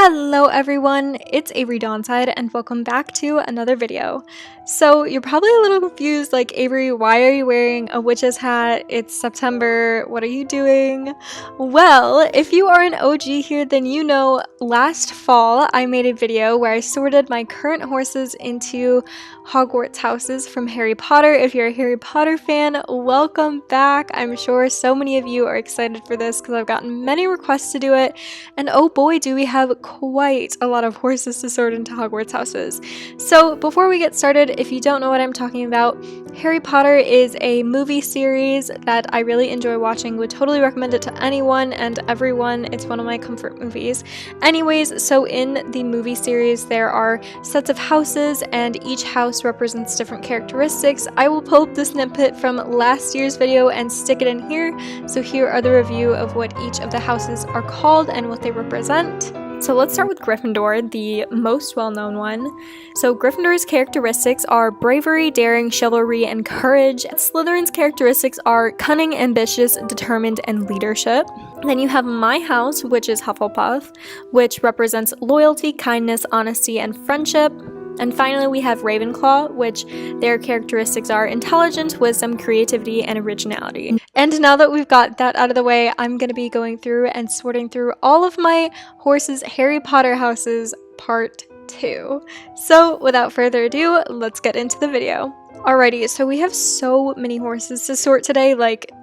Hello everyone, it's averydawnside and welcome back to another video. So you're probably a little confused, like, Avery, why are you wearing a witch's hat? It's September, what are you doing? Well, if you are an OG here, then you know last fall I made a video where I sorted my current horses into Hogwarts houses from Harry Potter. If you're a Harry Potter fan, welcome back. I'm sure so many of you are excited for this because I've gotten many requests to do it, and oh boy do we have quite a lot of horses to sort into Hogwarts houses. So before we get started, if you don't know what I'm talking about, Harry Potter is a movie series that I really enjoy watching, would totally recommend it to anyone and everyone. It's one of my comfort movies. Anyways, so in the movie series there are sets of houses and each house represents different characteristics. I will pull up the snippet from last year's video and stick it in here. So here are the review of what each of the houses are called and what they represent. So let's start with Gryffindor, the most well-known one. So Gryffindor's characteristics are bravery, daring, chivalry, and courage. Slytherin's characteristics are cunning, ambitious, determined, and leadership. Then you have my house, which is Hufflepuff, which represents loyalty, kindness, honesty, and friendship. And finally, we have Ravenclaw, which their characteristics are intelligence, wisdom, creativity, and originality. And now that we've got that out of the way, I'm going to be going through and sorting through all of my horses' Harry Potter houses part 2. So without further ado, let's get into the video. Alrighty, so we have so many horses to sort today. Like,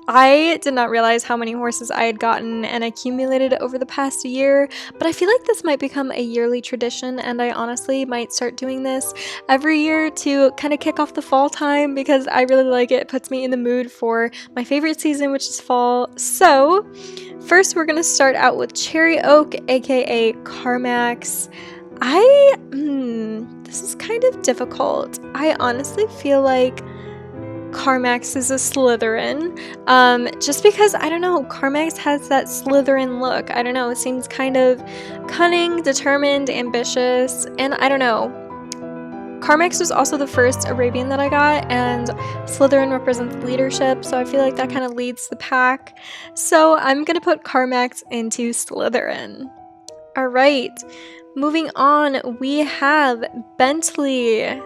I did not realize how many horses I had gotten and accumulated over the past year, but I feel like this might become a yearly tradition, and I honestly might start doing this every year to kind of kick off the fall time because I really like it. It puts me in the mood for my favorite season, which is fall. So first we're going to start out with Cherry Oak, aka Carmax. This is kind of difficult. I honestly feel like Carmax is a Slytherin, just because, I don't know, Carmax has that Slytherin look. I don't know, it seems kind of cunning, determined, ambitious, and I don't know. Carmax was also the first Arabian that I got, and Slytherin represents leadership, so I feel like that kind of leads the pack. So I'm gonna put Carmax into Slytherin. Alright, moving on, we have Bentley.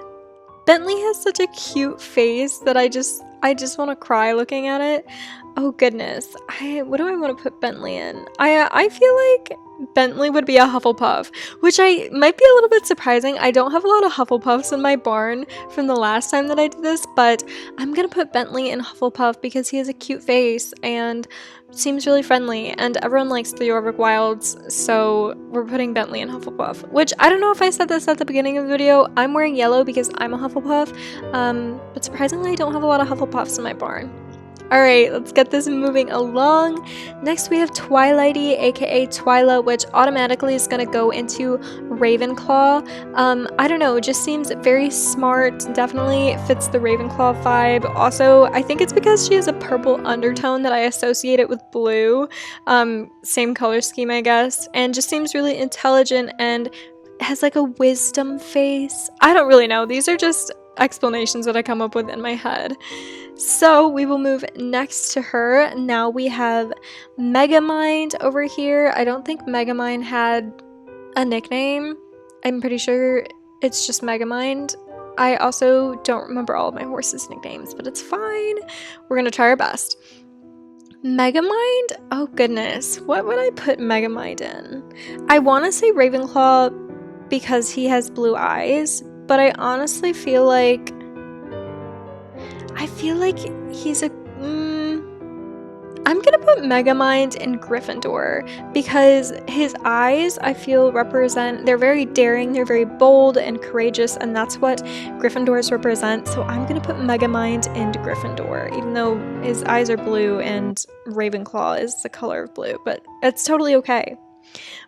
Bentley has such a cute face that I just want to cry looking at it. Oh goodness, what do I want to put Bentley in? I feel like Bentley would be a Hufflepuff, which might be a little bit surprising. I don't have a lot of Hufflepuffs in my barn from the last time that I did this, but I'm gonna put Bentley in Hufflepuff because he has a cute face and seems really friendly, and everyone likes the Jorvik Wilds, so we're putting Bentley in Hufflepuff, which I don't know if I said this at the beginning of the video. I'm wearing yellow because I'm a Hufflepuff, but surprisingly I don't have a lot of Hufflepuffs in my barn. Alright, let's get this moving along. Next we have Twilighty, aka Twyla, which automatically is gonna go into Ravenclaw. I don't know, it just seems very smart, definitely fits the Ravenclaw vibe. Also, I think it's because she has a purple undertone that I associate it with blue. Same color scheme, I guess, and just seems really intelligent and has like a wisdom face. I don't really know, these are just explanations that I come up with in my head. So we will move next to her. Now we have Megamind over here. I don't think Megamind had a nickname. I'm pretty sure it's just Megamind. I also don't remember all of my horses' nicknames, but it's fine. We're gonna try our best. Megamind? Oh goodness, what would I put Megamind in? I want to say Ravenclaw because he has blue eyes, but I honestly feel like he's a I'm gonna put Megamind in Gryffindor because his eyes, I feel, represent, they're very daring, they're very bold and courageous, and that's what Gryffindors represent. So I'm gonna put Megamind into Gryffindor, even though his eyes are blue and Ravenclaw is the color of blue, but it's totally okay.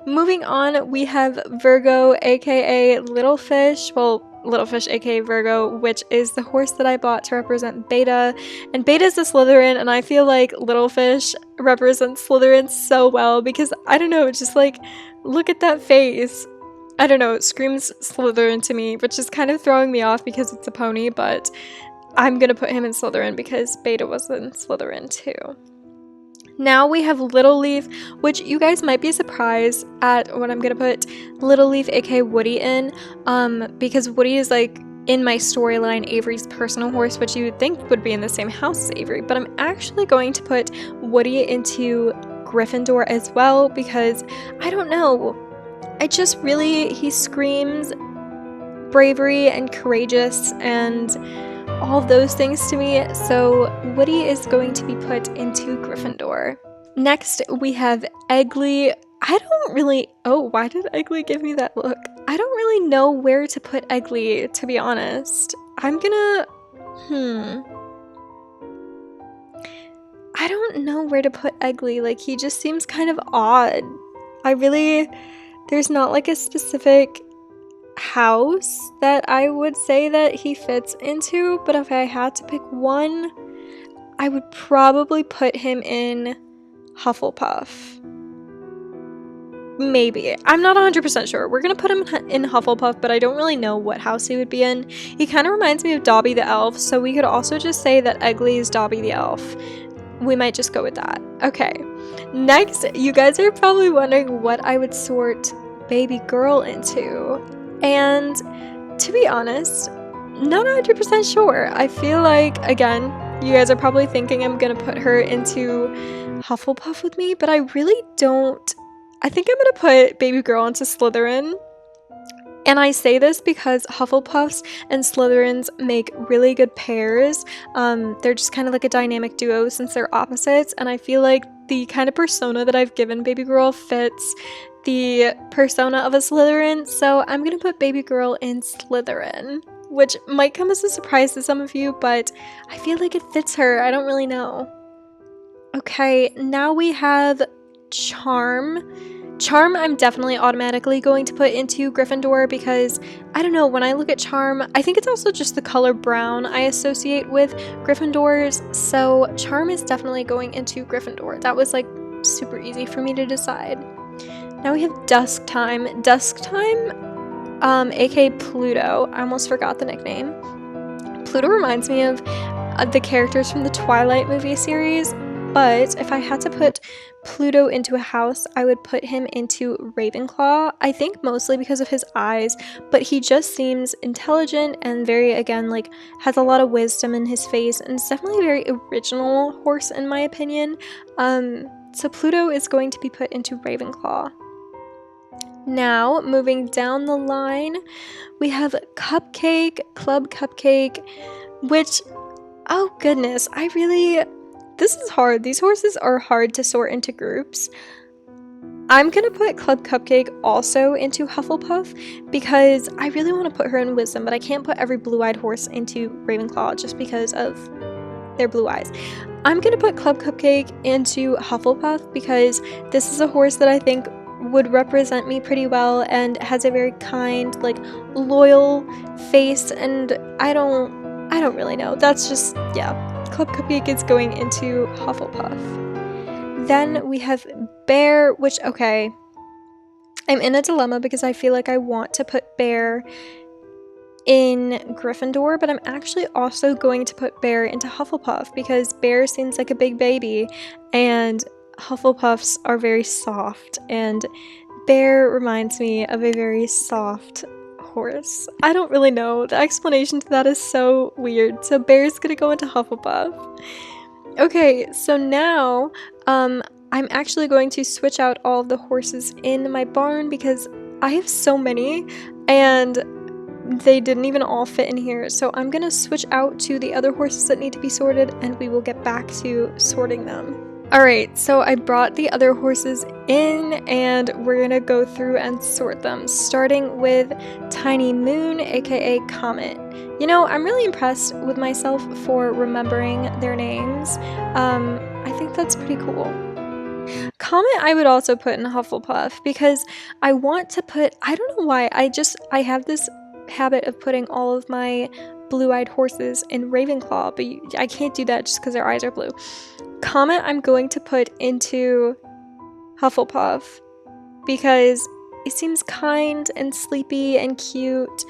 Moving on, we have Virgo, aka Little Fish. Well, Little Fish, aka Virgo, which is the horse that I bought to represent Beta. And Beta's a Slytherin, and I feel like Little Fish represents Slytherin so well because, I don't know, just like, look at that face. I don't know, it screams Slytherin to me, which is kind of throwing me off because it's a pony, but I'm gonna put him in Slytherin because Beta was in Slytherin too. Now we have Little Leaf, which you guys might be surprised at what I'm gonna put Little Leaf, aka Woody, in, because Woody is like in my storyline Avery's personal horse, which you would think would be in the same house as Avery, but I'm actually going to put Woody into Gryffindor as well, because I don't know, he screams bravery and courageous and all those things to me, so Woody is going to be put into Gryffindor. Next, we have 𝐿. Why did 𝐿 give me that look? I don't really know where to put 𝐿, to be honest. I don't know where to put 𝐿. Like, he just seems kind of odd. There's not like a specific house that I would say that he fits into, but if I had to pick one, I would probably put him in Hufflepuff. Maybe. I'm not 100% sure. We're gonna put him in Hufflepuff, but I don't really know what house he would be in. He kind of reminds me of Dobby the Elf, so we could also just say that 𝐿 is Dobby the Elf. We might just go with that. Okay. Next, you guys are probably wondering what I would sort baby girl into. And to be honest, not 100% sure. I feel like, again, you guys are probably thinking I'm gonna put her into Hufflepuff with me, but I really don't. I think I'm gonna put baby girl into Slytherin. And I say this because Hufflepuffs and Slytherins make really good pairs. They're just kind of like a dynamic duo since they're opposites, and I feel like the kind of persona that I've given baby girl fits the persona of a Slytherin, so I'm gonna put baby girl in Slytherin, which might come as a surprise to some of you, but I feel like it fits her. I don't really know. Okay, now we have Charm. Charm, I'm definitely automatically going to put into Gryffindor because, I don't know, when I look at Charm, I think it's also just the color brown I associate with Gryffindors, so Charm is definitely going into Gryffindor. That was, like, super easy for me to decide. Now we have Dusk Time. Dusk Time, aka Pluto. I almost forgot the nickname. Pluto reminds me of the characters from the Twilight movie series, but if I had to put Pluto into a house, I would put him into Ravenclaw. I think mostly because of his eyes, but he just seems intelligent and very, again, like, has a lot of wisdom in his face, and it's definitely a very original horse in my opinion. So Pluto is going to be put into Ravenclaw. Now, moving down the line, we have Cupcake, Club Cupcake, which, oh goodness, this is hard. These horses are hard to sort into groups. I'm gonna put Club Cupcake also into Hufflepuff because I really want to put her in Wisdom, but I can't put every blue-eyed horse into Ravenclaw just because of their blue eyes. I'm gonna put Club Cupcake into Hufflepuff because this is a horse that I think would represent me pretty well and has a very kind, like, loyal face, and I don't really know. That's just, yeah. Club Cupcake is going into Hufflepuff. Then we have Bear, which, okay, I'm in a dilemma because I feel like I want to put Bear in Gryffindor, but I'm actually also going to put Bear into Hufflepuff because Bear seems like a big baby and Hufflepuffs are very soft, and Bear reminds me of a very soft horse. I don't really know. The explanation to that is so weird. So Bear's gonna go into Hufflepuff. Okay, so now I'm actually going to switch out all of the horses in my barn because I have so many and they didn't even all fit in here. So I'm gonna switch out to the other horses that need to be sorted and we will get back to sorting them. Alright, so I brought the other horses in and we're gonna go through and sort them, starting with Tiny Moon, aka Comet. You know, I'm really impressed with myself for remembering their names. I think that's pretty cool. Comet I would also put in Hufflepuff because I want to put, I don't know why, I have this habit of putting all of my blue-eyed horses in Ravenclaw, but I can't do that just because their eyes are blue. Comet I'm going to put into Hufflepuff because it seems kind and sleepy and cute.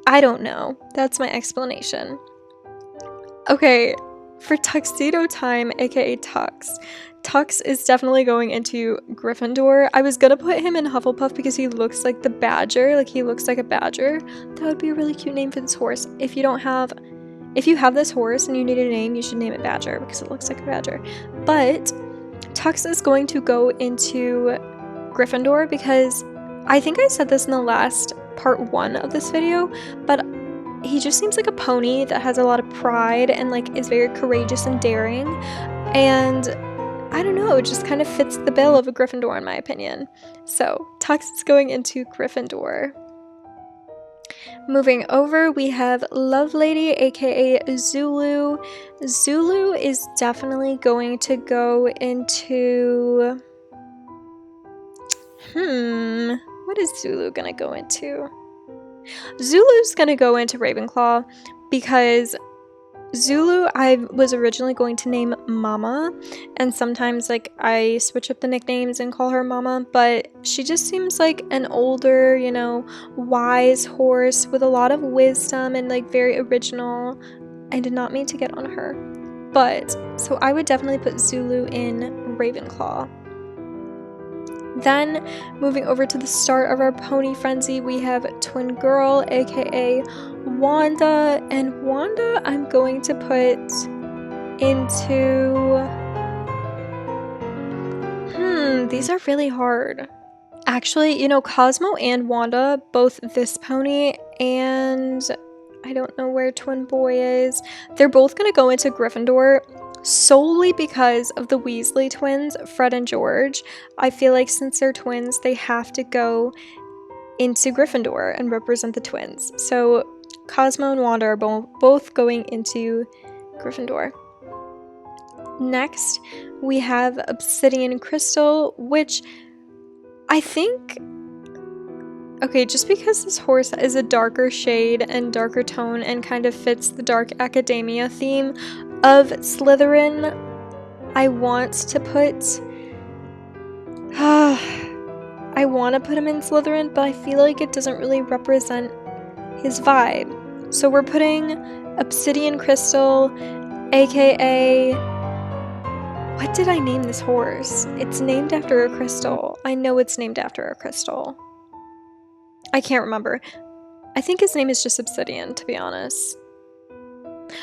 I don't know. That's my explanation. Okay, For Tuxedo Time, aka Tux. Tux is definitely going into Gryffindor. I was gonna put him in Hufflepuff because he looks like the badger, like he looks like a badger. That would be a really cute name for this horse. If you have this horse and you need a name, you should name it Badger because it looks like a badger. But Tux is going to go into Gryffindor because I think I said this in the last part 1 of this video, but he just seems like a pony that has a lot of pride and like is very courageous and daring, and I don't know, it just kind of fits the bill of a Gryffindor in my opinion. So Tux is going into Gryffindor. Moving over, we have Lovelady, aka Zulu. Zulu is definitely going to go into... what is Zulu gonna go into? Zulu's gonna go into Ravenclaw because Zulu I was originally going to name Mama, and sometimes like I switch up the nicknames and call her Mama, but she just seems like an older, you know, wise horse with a lot of wisdom and like very original. I did not mean to get on her, but so I would definitely put Zulu in Ravenclaw. Then, moving over to the start of our pony frenzy, we have Twin Girl, aka Wanda, and Wanda I'm going to put into... these are really hard. Actually, you know, Cosmo and Wanda, both this pony and I don't know where Twin Boy is, they're both going to go into Gryffindor. Solely because of the Weasley twins, Fred and George. I feel like since they're twins, they have to go into Gryffindor and represent the twins. So Cosmo and Wanda are both going into Gryffindor. Next, we have Obsidian Crystal, which I think... Okay, just because this horse is a darker shade and darker tone and kind of fits the dark academia theme of Slytherin, I want to put... I want to put him in Slytherin, but I feel like it doesn't really represent his vibe. So we're putting Obsidian Crystal, aka... What did I name this horse? It's named after a crystal. I know it's named after a crystal. I can't remember. I think his name is just Obsidian, to be honest.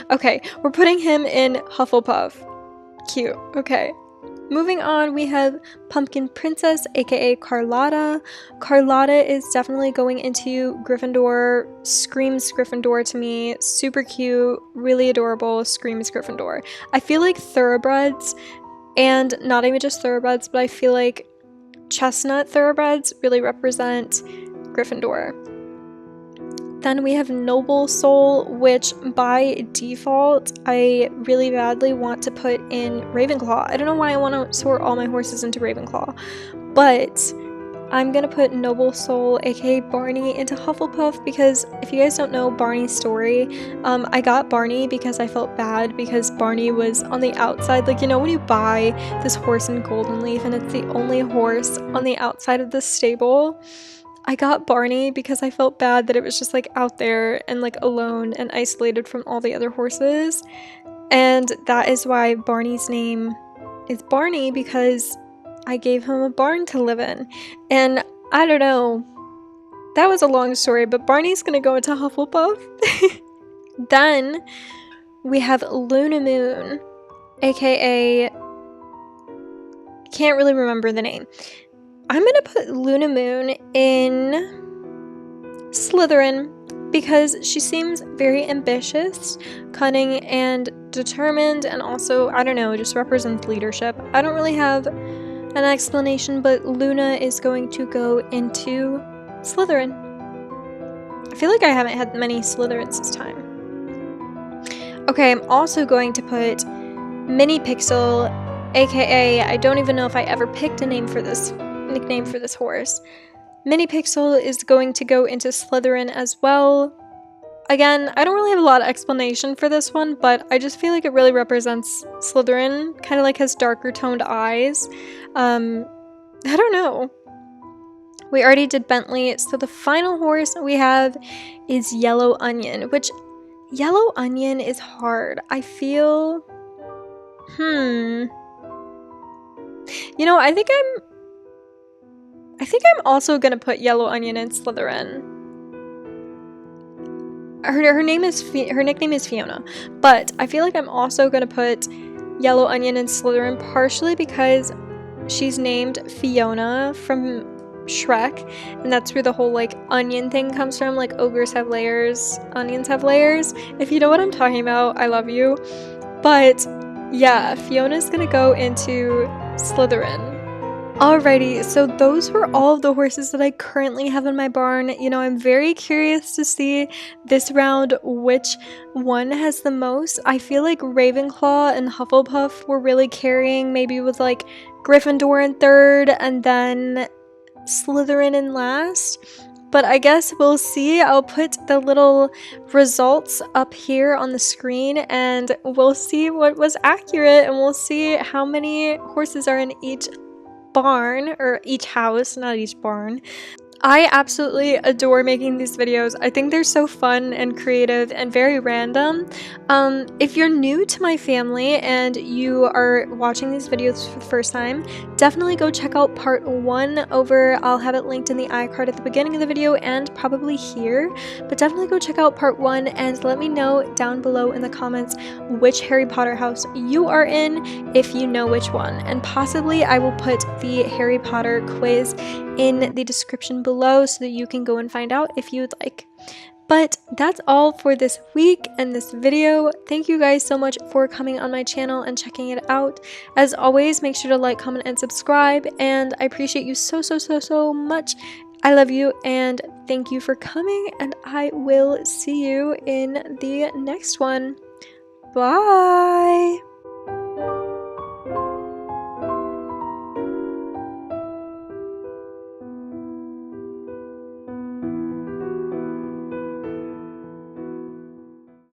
Okay, we're putting him in Hufflepuff. Cute. Okay. Moving on, we have Pumpkin Princess, aka Carlotta. Carlotta is definitely going into Gryffindor. Screams Gryffindor to me. Super cute, really adorable, screams Gryffindor. I feel like thoroughbreds, and not even just thoroughbreds, but I feel like chestnut thoroughbreds really represent Gryffindor. Then we have Noble Soul, which by default I really badly want to put in Ravenclaw. I don't know why I want to sort all my horses into Ravenclaw, but I'm gonna put Noble Soul, aka Barney, into Hufflepuff because if you guys don't know Barney's story, I got Barney because I felt bad because Barney was on the outside. Like, you know when you buy this horse in Golden Leaf and it's the only horse on the outside of the stable? I got Barney because I felt bad that it was just like out there and like alone and isolated from all the other horses. And that is why Barney's name is Barney, because I gave him a barn to live in. And I don't know, that was a long story, but Barney's gonna go into Hufflepuff. Then we have Luna Moon, aka, can't really remember the name. I'm gonna put Luna Moon in Slytherin because she seems very ambitious, cunning, and determined, and also, I don't know, just represents leadership. I don't really have an explanation, but Luna is going to go into Slytherin. I feel like I haven't had many Slytherins this time. Okay, I'm also going to put Mini Pixel, aka, I don't even know if I ever picked a name for this nickname for this horse. Mini Pixel is going to go into Slytherin as well. Again, I don't really have a lot of explanation for this one, but I just feel like it really represents Slytherin, kind of like has darker toned eyes. I don't know. We already did Bentley, so the final horse we have is Yellow Onion, which Yellow Onion is hard. I feel You know, I think I'm also gonna put Yellow Onion in Slytherin. Her nickname is Fiona, but I feel like I'm also gonna put Yellow Onion in Slytherin, partially because she's named Fiona from Shrek, and that's where the whole like onion thing comes from. Like, ogres have layers, onions have layers. If you know what I'm talking about, I love you. But yeah, Fiona's gonna go into Slytherin. Alrighty, so those were all of the horses that I currently have in my barn. You know, I'm very curious to see this round which one has the most. I feel like Ravenclaw and Hufflepuff were really carrying, maybe with like Gryffindor in third and then Slytherin in last. But I guess we'll see. I'll put the little results up here on the screen and we'll see what was accurate, and we'll see how many horses are in each barn, or each house, not each barn. I absolutely adore making these videos. I think they're so fun and creative and very random. If you're new to my family and you are watching these videos for the first time, definitely go check out part 1 over. I'll have it linked in the iCard at the beginning of the video and probably here, but definitely go check out part 1 and let me know down below in the comments which Harry Potter house you are in, if you know which one, and possibly I will put the Harry Potter quiz in the description below so that you can go and find out if you would like. But that's all for this week and this video. Thank you guys so much for coming on my channel and checking it out. As always, make sure to like, comment, and subscribe, and I appreciate you so much. I love you and thank you for coming, and I will see you in the next one. Bye!